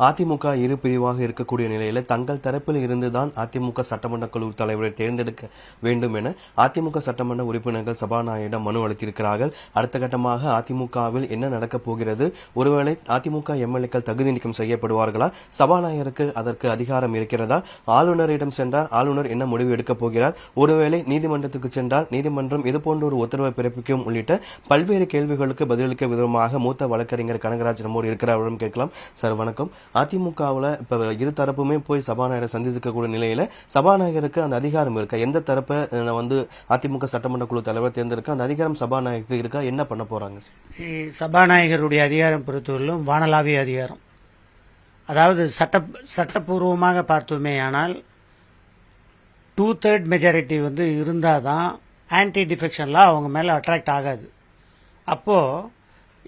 அதிமுக இரு பிரிவாக இருக்கக்கூடிய நிலையில தங்கள் தரப்பில் இருந்துதான் அதிமுக சட்டமன்ற குழு தலைவரை தேர்ந்தெடுக்க வேண்டும் என அதிமுக சட்டமன்ற உறுப்பினர்கள் சபாநாயகரிடம் மனு அளித்திருக்கிறார்கள். அடுத்த கட்டமாக அதிமுகவில் என்ன நடக்கப் போகிறது? ஒருவேளை அதிமுக எம்எல்ஏக்கள் தகுதி நீக்கம் செய்யப்படுவார்களா? சபாநாயகருக்கு அதற்கு அதிகாரம் இருக்கிறதா? ஆளுநரிடம் சென்றால் ஆளுநர் என்ன முடிவு எடுக்கப் போகிறார்? ஒருவேளை நீதிமன்றத்துக்கு சென்றால் நீதிமன்றம் இதுபோன்ற ஒரு உத்தரவை பிறப்பிக்கும் உள்ளிட்ட பல்வேறு கேள்விகளுக்கு பதிலளிக்க விதமாக மூத்த வழக்கறிஞர் கனகராஜ் நம்மோடு இருக்கிறவரிடம் கேட்கலாம். சார் வணக்கம். அதிமுகவில் இப்ப இரு தரப்புமே போய் சபாநாயகரை சந்திக்கக்கூடிய நிலையில சபாநாயகருக்கு அந்த அதிகாரம் இருக்கா? எந்த தரப்பை அதிமுக சட்டமன்ற குழு தலைவர் தேர்ந்தெடுக்க அந்த அதிகாரம் சபாநாயகருக்கு இருக்கா? என்ன பண்ண போறாங்க? சபாநாயகருடைய அதிகாரம் பொறுத்தவரையிலும் வானளாவிய அதிகாரம். அதாவது சட்டப்பூர்வமாக பார்த்தோமே ஆனால் 2/3 மெஜாரிட்டி இருந்தால் தான் ஆன்டி டிஃபெக்ஷன்லாம் அவங்க மேலே அட்ராக்ட் ஆகாது. அப்போது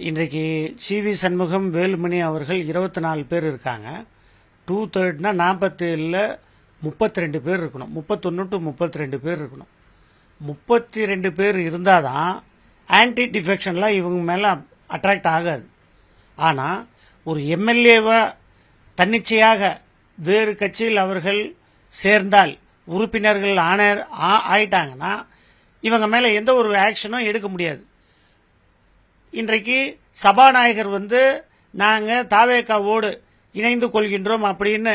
இன்றைக்கு சிவி சண்முகம், வேலுமணி அவர்கள் 24 பேர் இருக்காங்க. 2/3 47 32 பேர் இருக்கணும். 31 to 32 பேர் இருக்கணும். 32 பேர் இருந்தால் தான் ஆன்டி டிஃபெக்ஷன்லாம் இவங்க மேலே அட்ராக்ட் ஆகாது. ஆனால் ஒரு எம்எல்ஏவை தன்னிச்சையாக வேறு கட்சியில் அவர்கள் சேர்ந்தால் உறுப்பினர்கள் ஆயிட்டாங்கன்னா இவங்க மேலே எந்த ஒரு ஆக்ஷனும் எடுக்க முடியாது. இன்றைக்கு சபாநாயகர் நாங்கள் தாவேகாவோடு இணைந்து கொள்கின்றோம் அப்படின்னு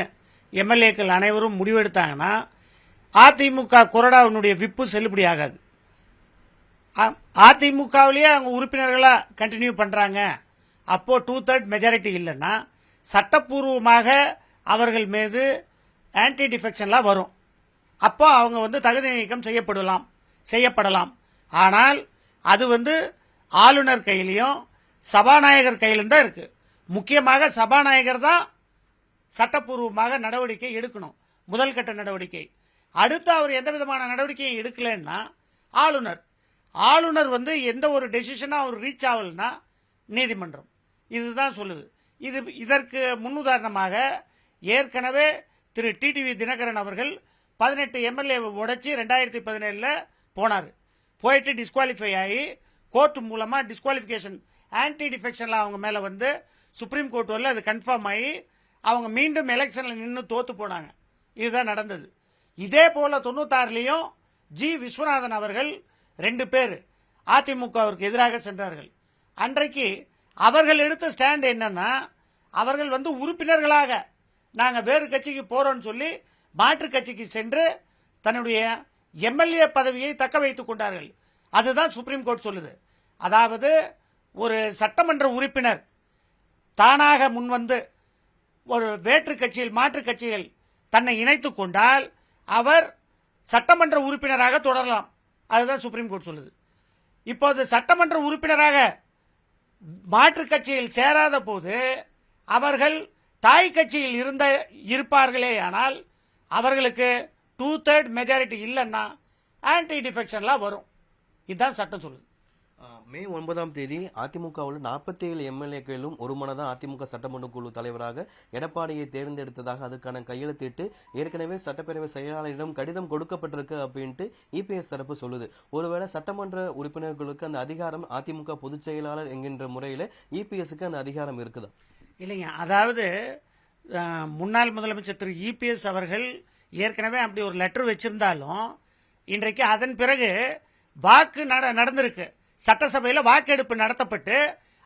எம்எல்ஏக்கள் அனைவரும் முடிவெடுத்தாங்கன்னா அதிமுக கொறடாவினுடைய விப்பு செல்லுபடி ஆகாது. அதிமுகவிலேயே அவங்க உறுப்பினர்களாக கண்டினியூ பண்ணுறாங்க. அப்போ 2/3 மெஜாரிட்டி இல்லைன்னா சட்டப்பூர்வமாக அவர்கள் மீது ஆன்டி டிஃபெக்ஷன்லாம் வரும். அப்போ அவங்க தகுதி நீக்கம் செய்யப்படலாம். ஆனால் அது ஆளுநர் கையிலையும் சபாநாயகர் கையிலும் தான் இருக்கு. முக்கியமாக சபாநாயகர் தான் சட்டப்பூர்வமாக நடவடிக்கை எடுக்கணும், முதல் கட்ட நடவடிக்கை. அடுத்து அவர் எந்த விதமான நடவடிக்கையும் எடுக்கலன்னா ஆளுநர் எந்த ஒரு டெசிஷனும் அவர் ரீச் ஆகலன்னா நீதிமன்றம் இதுதான் சொல்லுது. இதற்கு முன்னுதாரணமாக ஏற்கனவே திரு டிடிவி தினகரன் அவர்கள் 18 எம்எல்ஏ உடைச்சி 2017 போனார். போயிட்டு டிஸ்குவாலிஃபை ஆகி கோர்ட் மூலமா டிஸ்குவாலிஃபிகேஷன் ஆன்டி டிஃபெக்ஷன்ல அவங்க மேல சுப்ரீம் கோர்ட் வரல அது கன்ஃபார்ம் ஆகி அவங்க மீண்டும் எலெக்ஷன்ல நின்று தோத்து போனாங்க. இதுதான் நடந்தது. இதே போல 96 ஜி விஸ்வநாதன் அவர்கள் 2 பேர் அதிமுகவிற்கு எதிராக சென்றார்கள். அன்றைக்கு அவர்கள் எடுத்த ஸ்டாண்ட் என்னன்னா அவர்கள் உறுப்பினர்களாக நாங்க வேறு கட்சிக்கு போறோம்னு சொல்லி மாற்று கட்சிக்கு சென்று தன்னுடைய எம்எல்ஏ பதவியை தக்க வைத்துக் கொண்டார்கள். அதுதான் சுப்ரீம் கோர்ட் சொல்லுது. அதாவது ஒரு சட்டமன்ற உறுப்பினர் தானாக முன்வந்து ஒரு வேற்று கட்சியில் மாற்று கட்சியில் தன்னை இணைத்துக் கொண்டால் அவர் சட்டமன்ற உறுப்பினராக தொடரலாம். அதுதான் சுப்ரீம் கோர்ட் சொல்லுது. இப்போது சட்டமன்ற உறுப்பினராக மாற்று கட்சியில் சேராத போது அவர்கள் தாய் கட்சியில் இருப்பார்களே ஆனால் அவர்களுக்கு 2/3 மெஜாரிட்டி இல்லைன்னா ஆன்டி டிஃபெக்ஷன்லாம் வரும். இதுதான் சட்டம் சொல்லுது. மே 9 அதிமுகவில் 47 எம்எல்ஏக்களும் ஒருமனதான் அதிமுக சட்டமன்ற குழு தலைவராக எடப்பாடியை தேர்ந்தெடுத்ததாக அதற்கான கையெழுத்திட்டு ஏற்கனவே சட்டப்பேரவை செயலாளரிடம் கடிதம் கொடுக்கப்பட்டிருக்கு அப்படின்ட்டு இபிஎஸ் தரப்பு சொல்லுது. ஒருவேளை சட்டமன்ற உறுப்பினர்களுக்கு அந்த அதிகாரம் அதிமுக பொதுச் செயலாளர் என்கின்ற முறையில் இபிஎஸ்க்கு அந்த அதிகாரம் இருக்குதா? இல்லைங்க. அதாவது முன்னாள் முதலமைச்சர் திரு இபிஎஸ் அவர்கள் ஏற்கனவே அப்படி ஒரு லெட்டர் வச்சிருந்தாலும் இன்றைக்கு அதன் பிறகு வாக்கு நடந்திருக்கு. சட்டசபையில் வாக்கெடுப்பு நடத்தப்பட்டு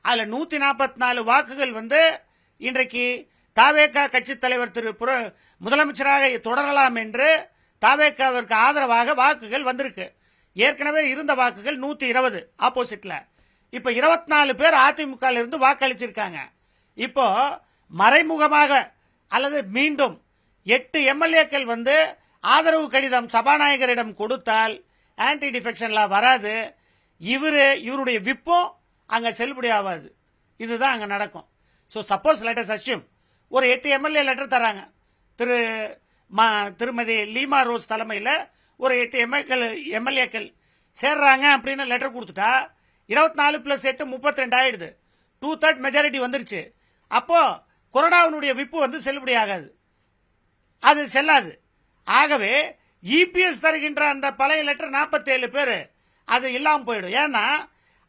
அதில் 144 வாக்குகள் இன்றைக்கு தாவேகா கட்சி தலைவர் திரு முதலமைச்சராக தொடரலாம் என்று தாவேகாவிற்கு ஆதரவாக வாக்குகள் வந்திருக்கு. ஏற்கனவே இருந்த வாக்குகள் 120 ஆப்போசிட்ல. இப்ப 24 பேர் அதிமுக இருந்து வாக்களிச்சிருக்காங்க. இப்போ மறைமுகமாக அல்லது மீண்டும் 8 எம்எல்ஏக்கள் ஆதரவு கடிதம் சபாநாயகரிடம் கொடுத்தால் ஆன்டி டிஃபெக்ஷன்லாம் வராது. இவருடைய விப்பும் அங்க செல்லுபடி ஆகாது. இதுதான் அங்க நடக்கும். ஸோ சப்போஸ் லெட்டஸ் அஸ்யூம் ஒரு 8 எம்எல்ஏ லெட்டர் தராங்க. திருமதி லீமா ரோஸ் தலைமையில் ஒரு 8 எம்எல்ஏக்கள் சேர்றாங்க அப்படின்னு லெட்டர் கொடுத்துட்டா 24 + 8 32 ஆயிடுது. 2/3 மெஜாரிட்டி வந்துருச்சு. அப்போ கொறடாவினுடைய விப்பு செல்லுபடி ஆகாது, அது செல்லாது. ஆகவே இபிஎஸ் தருகின்ற அந்த பழைய லெட்டர் 47 பேர் அது இல்லாம போயிடும். ஏன்னா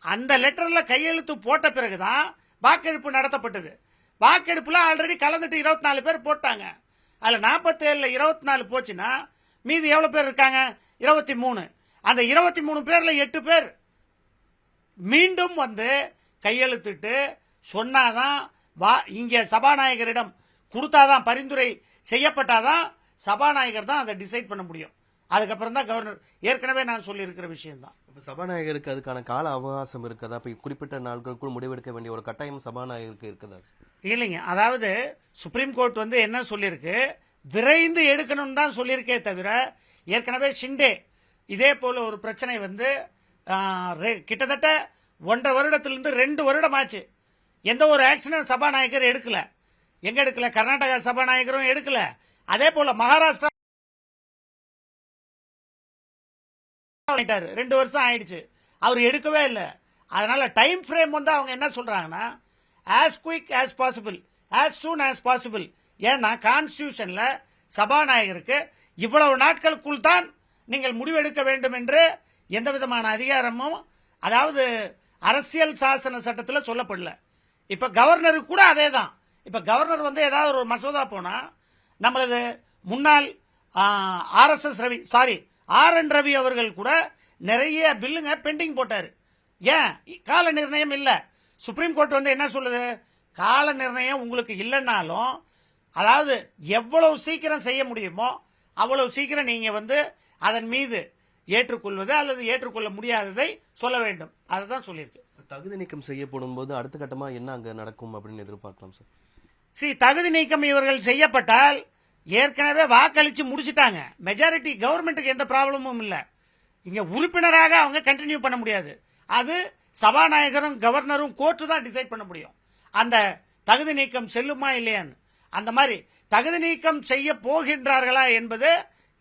அந்த லெட்டர்ல கையெழுத்து போட்ட பிறகுதான் வாக்கெடுப்பு நடத்தப்பட்டது. வாக்கெடுப்புல ஆல்ரெடி கலந்துட்டு 24 பேர் போட்டாங்க. அதுல 47ல 24 போச்சுன்னா மீதி எவ்வளவு பேர் இருக்காங்க? 23. அந்த 23 பேர்ல 8 பேர் மீண்டும் வந்து கையெழுத்திட்டு சொன்னாதான் இங்க சபாநாயகரிடம் கொடுத்தாதான், பரிந்துரை செய்யப்பட்டாதான் சபாநாயகர் தான் அதை டிசைட் பண்ண முடியும். அதுக்கப்புறம் தான் கவர்னர். ஏற்கனவே நான் சொல்லி இருக்கிற விஷயம் தான். இப்ப சபாநாயகருக்கு அதுக்கான கால அவகாசம் இருக்குதா? இப்ப குறிப்பிட்ட நாட்களுக்குள் முடிவெடுக்க வேண்டிய ஒரு கட்டாயம் சபாநாயகருக்கு இருக்குதா? இல்லைங்க, அதாவது சுப்ரீம் கோர்ட் வந்து என்ன சொல்லியிருக்கு, விரைந்து எடுக்கணும்னு தான் சொல்லியிருக்கே தவிர, ஏற்கனவே ஷிண்டே இதே போல ஒரு பிரச்சனை வந்து கிட்டத்தட்ட 1.5 வருடத்திலிருந்து 2 வருடம் ஆச்சு. எந்த ஒரு ஆக்ஷனும் சபாநாயகர் எடுக்கல. எங்க எடுக்கல? கர்நாடகா சபாநாயகரும் எடுக்கல. அதே போல மகாராஷ்டிரா 2 வருஷம் ஆயிடுச்சு, அவர் எடுக்கவே இல்லை. அதனால டைம் ஃப்ரேம் வந்து அவங்க என்ன சொல்றாங்கன்னா, as quick as possible, as soon as possible. ஏன்னா கான்ஸ்டிடியூஷன்ல சபாநாயகருக்கு இவ்வளவு நாட்களுக்குள் தான் நீங்கள் முடிவெடுக்க வேண்டும் என்று எந்த விதமான அதிகாரமும், அதாவது அரசியல் சாசன சட்டத்தில் சொல்லப்படல. இப்ப கவர்னருக்கு கூட அதே தான். இப்ப கவர்னர் வந்து ஏதாவது ஒரு மசோதா போனா, நம்மளது முன்னாள் RSS Ravi, sorry RN Ravi அவர்கள் கூட நிறைய பில்லுங்க பெண்டிங் போட்டாரு. ஏன்? கால நிர்ணயம் இல்ல. சுப்ரீம் கோர்ட் வந்து என்ன சொல்லுது, கால நிர்ணயம் உங்களுக்கு இல்லைன்னாலும், அதாவது எவ்வளவு சீக்கிரம் செய்ய முடியுமோ அவ்வளவு சீக்கிரம் நீங்க வந்து அதன் மீது ஏற்றுக்கொள்வது அல்லது ஏற்றுக்கொள்ள முடியாததை சொல்ல வேண்டும். அதுதான் சொல்லியிருக்கு. தகுதி நீக்கம் செய்யப்படும் போது அடுத்த கட்டமா என்ன அங்க நடக்கும் அப்படின்னு எதிர்பார்க்கலாம் சார்? தகுதி நீக்கம் இவர்கள் செய்யப்பட்டால் ஏற்கனவே வாக்களிச்சு முடிச்சிட்டாங்க. மெஜாரிட்டி கவர்மெண்ட்டுக்கு எந்த ப்ராப்ளமும் இல்லை. இங்க உறுப்பினராக அவங்க கண்டினியூ பண்ண முடியாது. அது சபாநாயகரும் கவர்னரும் கோர்ட்டு தான் டிசைட் பண்ண முடியும் அந்த தகுதி நீக்கம் செல்லுமா இல்லையான்னு. அந்த மாதிரி தகுதி நீக்கம் செய்ய போகின்றார்களா என்பது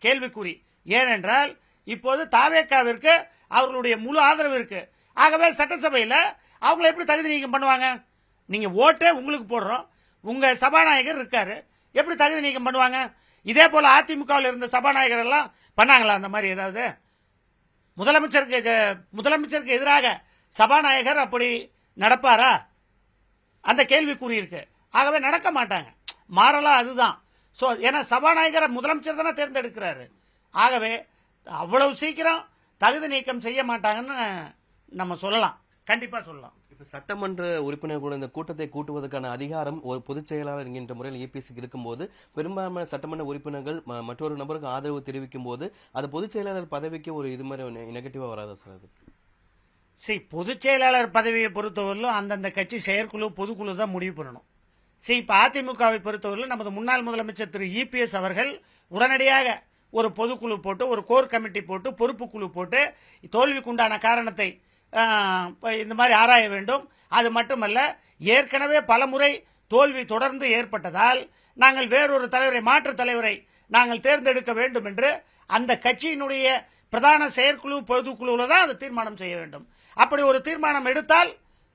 கேள்விக்குறி. ஏனென்றால் இப்போது தாவேக்காவிற்கு அவர்களுடைய முழு ஆதரவு இருக்கு. ஆகவே சட்டசபையில் அவங்களை எப்படி தகுதி நீக்கம் பண்ணுவாங்க? நீங்க ஓட்டே உங்களுக்கு போடுறோம், உங்க சபாநாயகர் இருக்காரு, எப்படி தகுதி நீக்கம் பண்ணுவாங்க? இதே போல அதிமுகவில் இருந்த சபாநாயகர் எல்லாம் பண்ணாங்களா அந்த மாதிரி ஏதாவது? முதலமைச்சருக்கு எதிராக சபாநாயகர் அப்படி நடப்பாரா? அந்த கேள்விக்குறி இருக்கு. ஆகவே நடக்க மாட்டாங்க. மாறலா அதுதான். சோ ஏன்னா சபாநாயகரை முதலமைச்சர் தானே தேர்ந்தெடுக்கிறாரு. ஆகவே அவ்வளவு சீக்கிரம் தகுதி நீக்கம் செய்ய மாட்டாங்கன்னு நம்ம சொல்லலாம், கண்டிப்பா சொல்லலாம். இப்ப சட்டமன்ற உறுப்பினர் கூட இந்த கூட்டத்தை கூட்டுவதற்கான அதிகாரம் ஒரு பொதுச் செயலாளர் என்கின்ற முறையில் EPSக்கு இருக்கும்போது, பெரும்பான்மை சட்டமன்ற உறுப்பினர்கள் மற்றொரு நபருக்கு ஆதரவு தெரிவிக்கும் போது அது பொதுச் செயலாளர் பதவிக்கு ஒரு இது மாதிரி நெகட்டிவா வராதா சார்? அது பொதுச் செயலாளர் பதவியை பொறுத்தவரையிலும் அந்தந்த கட்சி செயற்குழு பொதுக்குழு தான் முடிவு பண்ணணும். இப்ப அதிமுகவை பொறுத்தவரையிலும் நமது முன்னாள் முதலமைச்சர் திரு EPS அவர்கள் உடனடியாக ஒரு பொதுக்குழு போட்டு, ஒரு கோர் கமிட்டி போட்டு, பொறுப்பு குழு போட்டு தோல்விக்குண்டான காரணத்தை இந்த மாதிரி ஆராய வேண்டும். அது மட்டுமல்ல, ஏற்கனவே பலமுறை தோல்வி தொடர்ந்து ஏற்பட்டதால் நாங்கள் வேறொரு தலைவரை, மாற்று தலைவரை நாங்கள் தேர்ந்தெடுக்க வேண்டும் என்று அந்த கட்சியினுடைய பிரதான செயற்குழு பொதுக்குழுவில் தான் அதை தீர்மானம் செய்ய வேண்டும். அப்படி ஒரு தீர்மானம் எடுத்தால்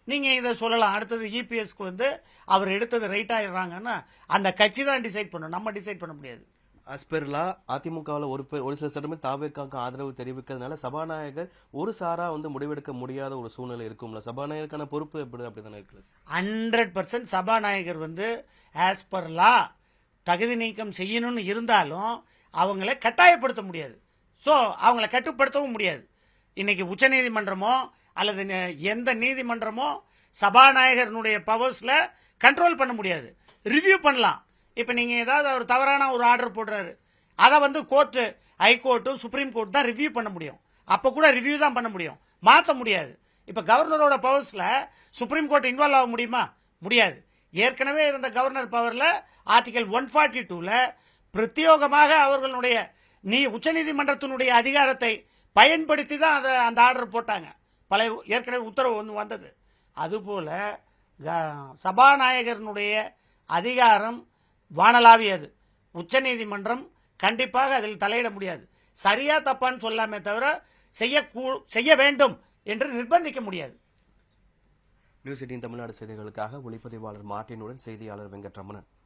நீங்க இதை சொல்லலாம். அடுத்தது EPSக்கு வந்து அவர் எடுத்தது ரைட் ஆயிடுறாங்கன்னா அந்த கட்சி தான் டிசைட் பண்ணும், நம்ம டிசைட் பண்ண முடியாது. அஸ்பெர்லா அதிமுகவில் ஒரு சில சட்டமே தாவேக்காக்கு ஆதரவு தெரிவிக்கிறதுனால சபாநாயகர் ஒரு சாரா வந்து முடிவெடுக்க முடியாத ஒரு சூழ்நிலை இருக்கும்ல. சபாநாயகருக்கான பொறுப்பு எப்படி அப்படித்தானே இருக்குல்ல? 100% சபாநாயகர் வந்து ஆஸ் பர் லா தகுதி நீக்கம் செய்யணும்னு இருந்தாலும் அவங்களை கட்டாயப்படுத்த முடியாது. ஸோ அவங்களை கட்டுப்படுத்தவும் முடியாது. இன்னைக்கு உச்சநீதிமன்றமோ அல்லது எந்த நீதிமன்றமோ சபாநாயகரனுடைய பவர்ஸ்ல கண்ட்ரோல் பண்ண முடியாது, ரிவ்யூ பண்ணலாம். இப்ப நீங்க ஏதாவது ஒரு தவறான ஒரு ஆர்டர் போடுறாரு, அதை வந்து கோர்ட்டு, ஹைகோர்ட்டும் சுப்ரீம் கோர்ட் தான் ரிவ்யூ பண்ண முடியும். அப்ப கூட ரிவ்யூ தான் பண்ண முடியும், மாற்ற முடியாது. இப்ப கவர்னரோட பவர்ஸ்ல சுப்ரீம் கோர்ட் இன்வால்வ் ஆக முடியுமா? முடியாது. ஏற்கனவே இருந்த கவர்னர் பவர்ல ஆர்டிகல் 142ல பிரத்யோகமாக அவர்களுடைய உச்சநீதிமன்றத்தினுடைய அதிகாரத்தை பயன்படுத்தி தான் அந்த ஆர்டர் போட்டாங்க. ஏற்கனவே உத்தரவு ஒன்று வந்தது. அதுபோல சபாநாயகரனுடைய அதிகாரம் வானளாவியது. உச்சநீதிமன்றம் கண்டிப்பாக அதில் தலையிட முடியாது. சரியா தப்பான்னு சொல்லாமே தவிர செய்ய வேண்டும் என்று நிர்பந்திக்க முடியாது. நியூஸ் 18 தமிழ்நாடு செய்திகளுக்காக ஒளிப்பதிவாளர் மார்ட்டினுடன் செய்தியாளர் வெங்கட்ரமணன்.